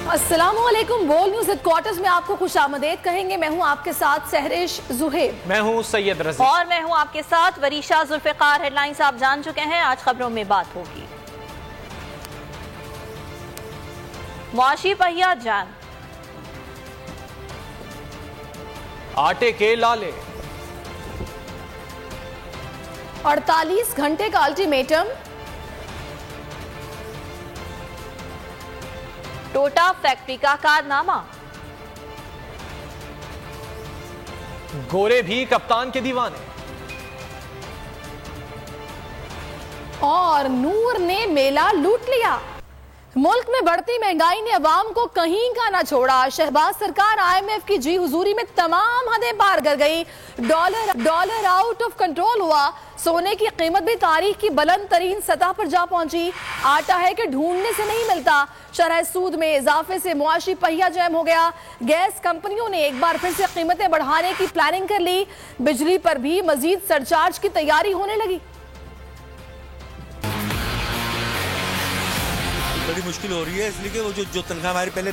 अस्सलामुअलैकुम। बोल news headquarters में आपको खुशामदीद कहेंगे। मैं हूं आपके साथ सहरिश जुहेब, मैं हूं सैयद रज़ी और मैं हूं आपके साथ वरीशा जुल्फ़िकार। हेडलाइंस आप जान चुके हैं, आज खबरों में बात होगी। मुआशी पहिया जान, आटे के लाले, 48 घंटे का अल्टीमेटम, टोटा फैक्ट्री का कारनामा, गोरे भी कप्तान के दीवाने, और नूर ने मेला लूट लिया। मुल्क में बढ़ती महंगाई ने अवाम को कहीं का ना छोड़ा। शहबाज सरकार IMF की जी हुजूरी में तमाम हदें पार कर गई। डॉलर आउट ऑफ कंट्रोल हुआ। सोने की कीमत भी तारीख की बुलंद तरीन सतह पर जा पहुंची। आटा है कि ढूंढने से नहीं मिलता। शरह सूद में इजाफे से मुआशी पहिया जैम हो गया। गैस कंपनियों ने एक बार फिर से कीमतें बढ़ाने की प्लानिंग कर ली। बिजली पर भी मजीद सरचार्ज की तैयारी होने लगी। बड़ी मुश्किल हो रही है, इसलिए कि वो जो तनख्वाह हमारी पहले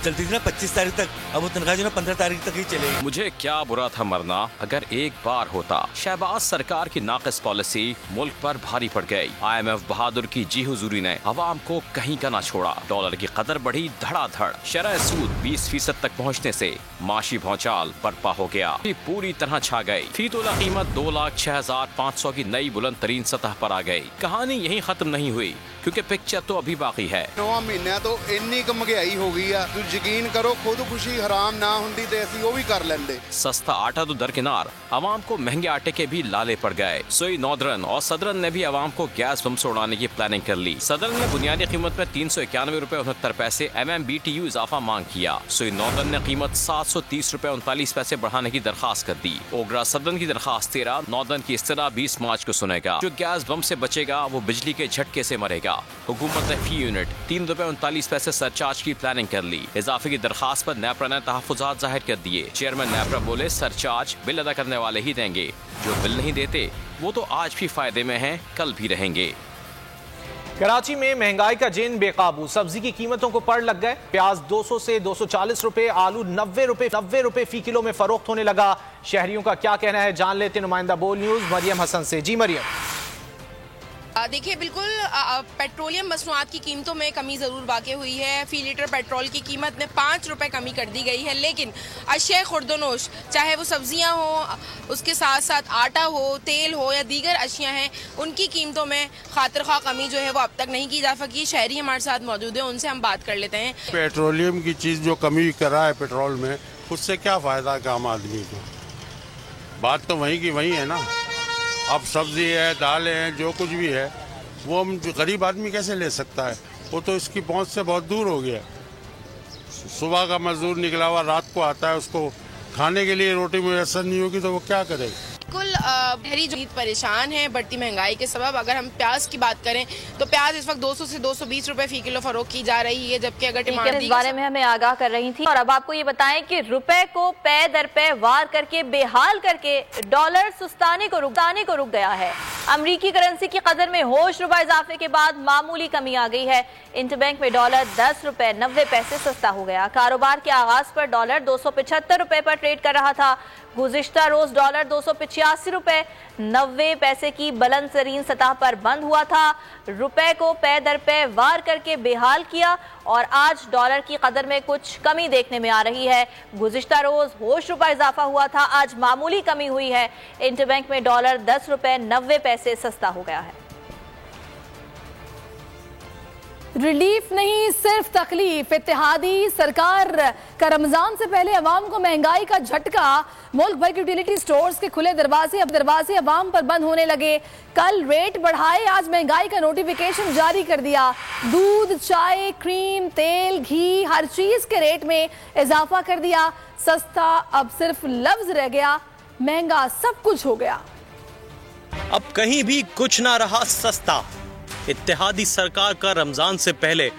चलती थी ना 25 तारीख तक, अब वो तनख्वाह जो ना 15 तारीख तक ही चलेगी। मुझे क्या बुरा था मरना अगर एक बार होता। शहबाज सरकार की नाक़िस पॉलिसी मुल्क पर भारी पड़ गई। IMF बहादुर की जी हुजूरी ने अवाम को कहीं का ना छोड़ा। डॉलर की कदर बढ़ी धड़ाधड़। शरह सूद 20% तक पहुँचने से माशी भौचाल बर्पा हो गया। पूरी तरह छा गई। फी तोला कीमत 2,06,500 की नई बुलंद तरीन सतह पर आ गई। कहानी यही खत्म नहीं हुई, क्योंकि पिक्चर तो अभी बाकी है। 9 महीने तो इन्नी क महंगाई हो गई है, यकीन करो खुदकुशी हराम ना होंदी ते असीं वो भी कर लेंदे। सस्ता आटा तो दरकिनार, अवाम को महंगे आटे के भी लाले पड़ गए। सोई नॉर्दर्न और सदरन ने भी अवाम को गैस बम से उड़ाने की प्लानिंग कर ली। सदरन ने बुनियादी कीमत में 391 रुपए 69 पैसे MMBTU इजाफा मांग किया। सोई नॉर्दर्न ने कीमत 730 रुपए 39 पैसे बढ़ाने की दरखास्त कर दी। ओगरा सदरन की दरखास्त 13, नॉर्दर्न की इस्तरा 20 मार्च को सुनेगा। जो गैस बम से बचेगा वो बिजली के झटके से मरेगा। हुकूमत ने फी यूनिट 3 रुपए 39 पैसे सरचार्ज की प्लानिंग कर ली। इजाफे की दरखास्त पर नेपरा ने तहफ़्फ़ुज़ात जाहिर कर दिए। चेयरमैन नेपरा बोले सरचार्ज बिल अदा करने वाले ही देंगे, जो बिल नहीं देते वो तो आज भी फायदे में हैं, कल भी रहेंगे। कराची में महंगाई का जिन बेकाबू। सब्जी की कीमतों को पड़ लग गए। प्याज 200 से 240 रुपए, आलू 90 रुपए फी किलो में फरोख्त होने लगा। शहरियों का क्या कहना है, जान लेते नुमाइंदा बोल न्यूज मरियम हसन से। जी मरियम। देखिए, बिल्कुल पेट्रोलियम मसनूआत की कीमतों में कमी ज़रूर वाक़ हुई है। फी लीटर पेट्रोल की कीमत में 5 रुपए कमी कर दी गई है, लेकिन अशिया खुर्दनोश, चाहे वो सब्जियां हो, उसके साथ साथ आटा हो, तेल हो या दीगर अशिया हैं, उनकी कीमतों में खातिर खा कमी जो है वो अब तक नहीं की जा सकी। शहरी हमारे साथ मौजूद है, उनसे हम बात कर लेते हैं। पेट्रोलियम की चीज़ जो कमी कर रहा है पेट्रोल में, उससे क्या फ़ायदा का आम आदमी को? बात तो वहीं की वहीं है ना। अब सब्जी है, दालें हैं, जो कुछ भी है वो गरीब आदमी कैसे ले सकता है? वो तो इसकी पहुंच से बहुत दूर हो गया। सुबह का मजदूर निकला हुआ रात को आता है, उसको खाने के लिए रोटी मुयसर नहीं होगी तो वो क्या करेगा? बिल्कुल शहरी जो परेशान है बढ़ती महंगाई के सबब। अगर हम प्याज की बात करें तो प्याज इस वक्त 200 से 220 रुपए फी किलो फरोख्त की जा रही है, जबकि अगर टमाटर इस बारे में हमें आगाह कर रही थी। और अब आपको ये बताएं कि रुपए को पै दर पै वार करके बेहाल करके डॉलर सुस्ताने को रुक गया है। अमरीकी करेंसी की कदर में होश रुपए इजाफे के बाद मामूली कमी आ गई है। इंटरबैंक में डॉलर 10 रुपए 90 पैसे सस्ता हो गया। कारोबार के आगाज पर डॉलर 275 रुपए पर ट्रेड कर रहा था। गुज़िश्ता रोज डॉलर 285 रुपए 90 पैसे की बुलंद तरीन सतह पर बंद हुआ था। रुपए को पै दर पै वार करके बेहाल किया और आज डॉलर की कदर में कुछ कमी देखने में आ रही है। गुज़िश्ता रोज होश रुपए इजाफा हुआ था, आज मामूली कमी हुई है। इंटरबैंक में डॉलर 10 रुपए 90 पैसे सस्ता हो गया है। रिलीफ नहीं, सिर्फ तकलीफ। इत्तेहादी सरकार का रमजान से पहले अवाम को महंगाई का झटका। मुल्क भर के यूटिलिटी स्टोर्स के खुले दरवाजे अवाम पर बंद होने लगे। कल रेट बढ़ाए, आज महंगाई का नोटिफिकेशन जारी कर दिया। दूध, चाय, क्रीम, तेल, घी, हर चीज के रेट में इजाफा कर दिया। सस्ता अब सिर्फ लफ्ज रह गया, महंगा सब कुछ हो गया। अब कहीं भी कुछ ना रहा सस्ता। इत्तेहादी सरकार का रमजान से पहले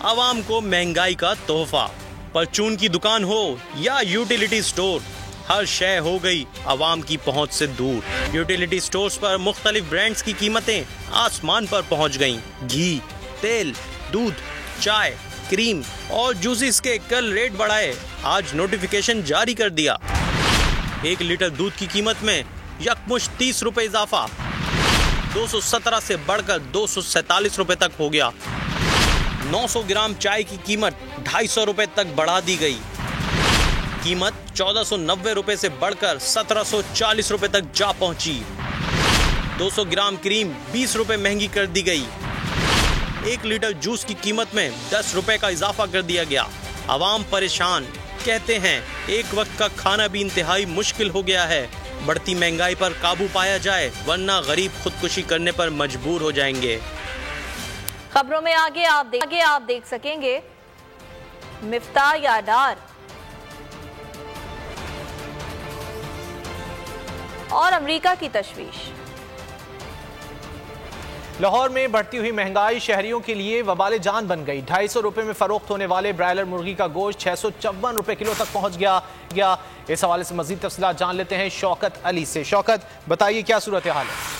आवाम को महंगाई का तोहफा। परचून की दुकान हो या यूटिलिटी स्टोर, हर शय हो गई आवाम की पहुंच से दूर। यूटिलिटी स्टोर्स पर मुख्तलिफ ब्रांड्स की कीमतें आसमान पर पहुंच गईं। घी, तेल, दूध, चाय, क्रीम और जूसेस के कल रेट बढ़ाए, आज नोटिफिकेशन जारी कर दिया। 1 लीटर दूध की कीमत में यकमुश्त 30 रुपए इजाफा, 217 से बढ़कर 247 रुपए तक हो गया। 900 ग्राम चाय की कीमत 250 रुपए तक बढ़ा दी गई। कीमत 1490 रुपए से बढ़कर 1740 रुपए तक जा पहुंची। 200 ग्राम क्रीम 20 रुपए महंगी कर दी गई। 1 लीटर जूस की कीमत में 10 रुपए का इजाफा कर दिया गया। आवाम परेशान, कहते हैं एक वक्त का खाना भी इंतहाई मुश्किल हो गया है। बढ़ती महंगाई पर काबू पाया जाए, वरना गरीब खुदकुशी करने पर मजबूर हो जाएंगे। खबरों में आगे आप देख सकेंगे मिफ्ता या डार और अमेरिका की तशवीश। लाहौर में बढ़ती हुई महंगाई शहरियों के लिए वबाले जान बन गई। 250 रुपए में फरोख्त होने वाले ब्रायलर मुर्गी का गोश्त 654 रुपए किलो तक पहुंच गया। इस हवाले से मजीद तफसीलात जान लेते हैं शौकत अली से। शौकत, बताइए क्या सूरत हाल है?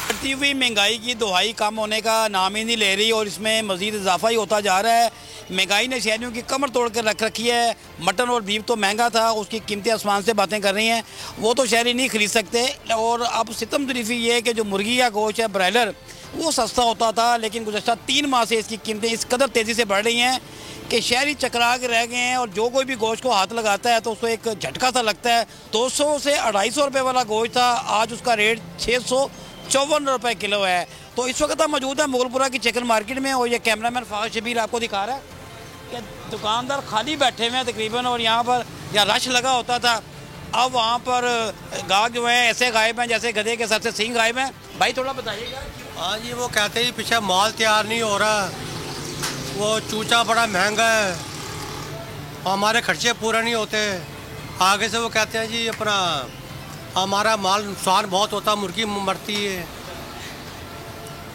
बढ़ती हुई महंगाई की दुहाई कम होने का नाम ही नहीं ले रही और इसमें मजीद इजाफा ही होता जा रहा है। महंगाई ने शहरियों की कमर तोड़ कर रख रखी है। मटन और बीफ तो महंगा था, उसकी कीमतें आसमान से बातें कर रही हैं, वो तो शहरी नहीं खरीद सकते। और अब सितम तरीफी ये है कि जो मुर्गी या गोश्त है ब्रायलर, वो सस्ता होता था, लेकिन गुज़श्ता 3 माह से इसकी कीमतें इस कदर तेज़ी से बढ़ रही हैं कि शहरी चकरा के रह गए हैं। और जो कोई भी गोश्त को हाथ लगाता है तो उसको एक झटका सा लगता है। 200 से 250 रुपये वाला गोश्त था, आज उसका रेट 654 रुपये किलो है। तो इस वक्त हम मौजूद है मुगलपुरा की चिकन मार्केट में और ये कैमरामैन फाज शबीर आपको दिखा रहा है कि दुकानदार खाली बैठे हुए हैं तकरीबन, और यहाँ पर जहाँ रश लगा होता था अब वहाँ पर गाहक जो है ऐसे गायब हैं जैसे गधे के सर से सींग गायब हैं। भाई थोड़ा बताइएगा। हाँ जी, वो कहते हैं पीछे माल तैयार नहीं हो रहा, वो चूचा बड़ा महंगा है, हमारे खर्चे पूरे नहीं होते। आगे से वो कहते हैं जी अपना हमारा माल नुकसान बहुत होता, मुर्गी मरती है।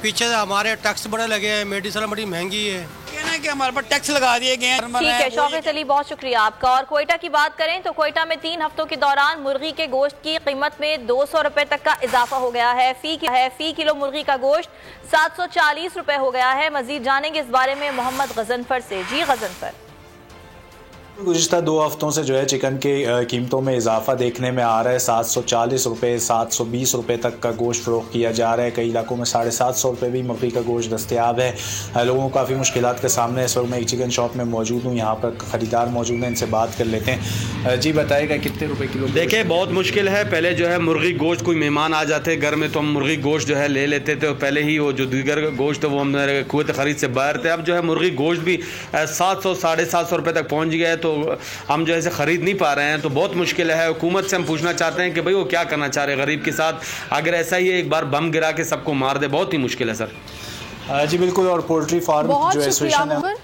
पीछे से हमारे टैक्स बड़े लगे हैं, मेडिसिन बड़ी महंगी है। कहना है कि हमारे पर टैक्स लगा दिए गए हैं। ठीक है शौकत अली, बहुत शुक्रिया आपका। और कोयटा की बात करें तो कोयटा में 3 हफ्तों के दौरान मुर्गी के गोश्त की कीमत में 200 रुपए तक का इजाफा हो गया है। फी किलो मुर्गी का गोश्त 740 रुपए हो गया है। मजीद जानेंगे इस बारे में मोहम्मद गजनफर से। जी गजनफर। गुज़िश्ता 2 हफ्तों से जो है चिकन के कीमतों में इजाफा देखने में आ रहा है। 740 रुपये 720 रुपये तक का गोश्त फ़रोख्त किया जा रहा है। कई इलाकों में 750 रुपये भी मुर्गी का गोश्त दस्तयाब है। लोगों को काफ़ी मुश्किलात के सामने। इस वक्त मैं एक चिकन शॉप में मौजूद हूँ, यहाँ पर ख़रीदार मौजूद हैं, इनसे बात कर लेते हैं। जी बताइएगा कितने रुपये किलो? देखिए बहुत मुश्किल है। पहले जो है मुर्गी गोश्त, कोई मेहमान आ जाते घर में तो हम मुर्गी गोश्त जो है ले लेते थे, और पहले ही वो जो दीगर गोश्त वो हम कुव्वत ख़रीद से बाहर थे। अब जो है मुर्गी गोश्त भी 700 750 रुपये तक पहुँच गया है, तो हम जो है इसे ख़रीद नहीं पा रहे हैं। तो बहुत मुश्किल है। हुकूमत से हम पूछना चाहते हैं कि भाई वो क्या करना चाह रहे हैं गरीब के साथ। अगर ऐसा ही है एक बार बम गिरा के सबको मार दे, बहुत ही मुश्किल है सर। जी बिल्कुल। और पोल्ट्री फार्म जो एसोसिएशन है,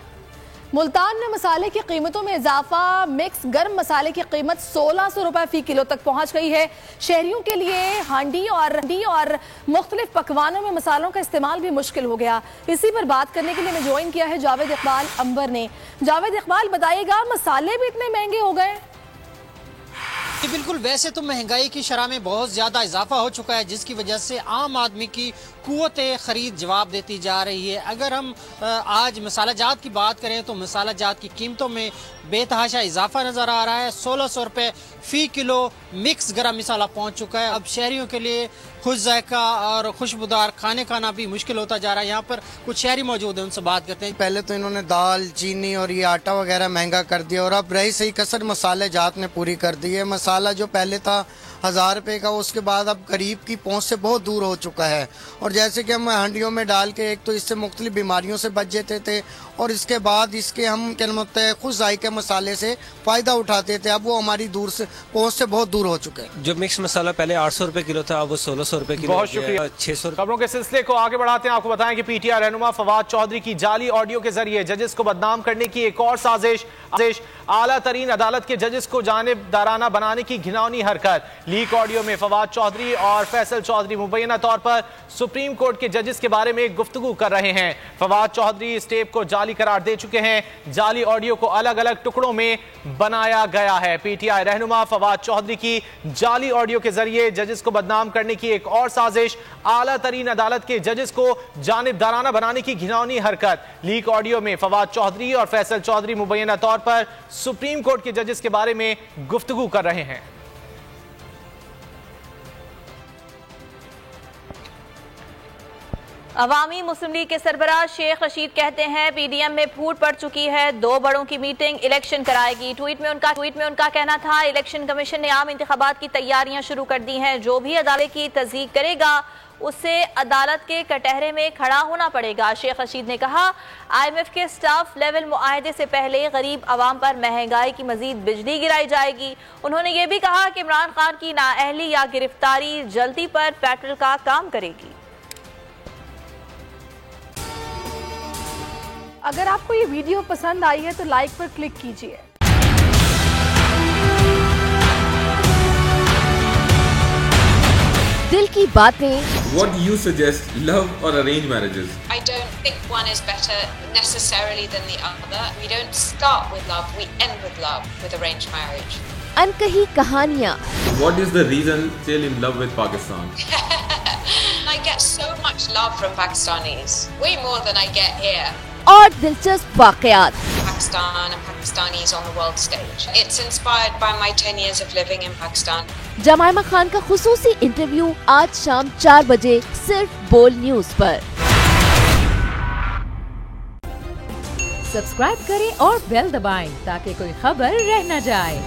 मुल्तान में मसाले की कीमतों में इजाफा। मिक्स गर्म मसाले की कीमत 1600 रुपए फी किलो तक पहुंच गई है। शहरियों के लिए हांडी और मुख्तलिफ पकवानों में मसालों का इस्तेमाल भी मुश्किल हो गया। इसी पर बात करने के लिए मैं ज्वाइन किया है जावेद इकबाल अंबर ने। जावेद इकबाल, बताइएगा मसाले भी इतने महंगे हो गए? बिल्कुल, वैसे तो महंगाई की शरह में बहुत ज़्यादा इजाफा हो चुका है, जिसकी वजह से आम आदमी की कुव्वत ख़रीद जवाब देती जा रही है। अगर हम आज मसाला जात की बात करें तो मसाला जात की कीमतों में बेतहाशा इजाफा नज़र आ रहा है। 1600 रुपये फ़ी किलो मिक्स गरम मसाला पहुँच चुका है। अब शहरियों के लिए खुश जायका और खुशबूदार खाने खाना भी मुश्किल होता जा रहा है। यहाँ पर कुछ शहरी मौजूद हैं, उनसे बात करते हैं। पहले तो इन्होंने दाल, चीनी और ये आटा वगैरह महंगा कर दिया, और अब रही सही कसर मसाले जात ने पूरी कर दी है। मसाला जो पहले था 1000 रुपये का, उसके बाद अब गरीब की पहुंच से बहुत दूर हो चुका है। और जैसे कि हम हांडियों में डाल के एक तो इससे मुख्तलिफ बीमारियों से बच जाते थे, और इसके बाद इसके हम क्या बोलते हैं खुद जायके मसाले से फ़ायदा उठाते थे। अब वो हमारी दूर से पहुंच से बहुत दूर हो चुके हैं। जो मिक्स मसाला पहले 800 रुपये किलो था, अब वो 1600 रुपये किलो। बहुत शुक्रिया। 600। खबरों के सिलसिले को आगे बढ़ाते हैं। आपको बताएं कि पीटीआई रहनुमा फवाद चौधरी की जाली ऑडियो के जरिए जजेस को बदनाम करने की एक और साजिश। आला तरीन अदालत के जजेस को जानिबदाराना बनाने बनाने की घिनौनी हरकत। लीक ऑडियो में फवाद चौधरी और फैसल चौधरी मुबैना तौर पर सुप्रीम कोर्ट के जजेस के बारे में गुफ्तगू कर रहे हैं। फवाद चौधरी इस टेप को जाली करार दे चुके हैं। जाली ऑडियो को अलग अलग टुकड़ों में बनाया गया है। पीटीआई रहनुमा फवाद चौधरी की जाली ऑडियो के जरिए जजेस को बदनाम करने की एक और साजिश। आला तरीन अदालत के जजेस को जानिबदाराना बनाने की घिनौनी हरकत। लीक ऑडियो में फवाद चौधरी और फैसल चौधरी मुबैना तौर पर सुप्रीम कोर्ट के जजेस के बारे में गुफ्तगू कर रहे हैं। अवामी मुस्लिम लीग के सरबराह शेख रशीद कहते हैं पीडीएम में फूट पड़ चुकी है, 2 बड़ों की मीटिंग इलेक्शन कराएगी। ट्वीट में उनका कहना था इलेक्शन कमीशन ने आम इंतखाबात की तैयारियां शुरू कर दी हैं, जो भी अदालत की तस्दीक करेगा उसे अदालत के कटहरे में खड़ा होना पड़ेगा। शेख रशीद ने कहा IMF के स्टाफ लेवल मुआहदे से पहले गरीब आवाम पर महंगाई की मजीद बिजली गिराई जाएगी। उन्होंने ये भी कहा कि इमरान खान की नाअहली या गिरफ्तारी जल्दी पर पेट्रोल का काम करेगी। अगर आपको ये वीडियो पसंद आई है तो लाइक पर क्लिक कीजिए। दिल की बातें। What do you suggest, love or arranged marriages? I don't think one is better necessarily than the other. We don't start with love, we end with love with arranged marriage. अनकही कहानियाँ। What is the reason still in love with Pakistan? I get so much love from Pakistanis, way more than I get here. और दिलचस्प वाकयात। Pakistan and Pakistanis on the world stage. It's inspired by my 10 years of living in Pakistan. जमाइमा Khan का खुसूसी interview आज शाम 4 बजे सिर्फ बोल news पर। Subscribe करें और बेल दबाएं ताकि कोई खबर रह न जाए।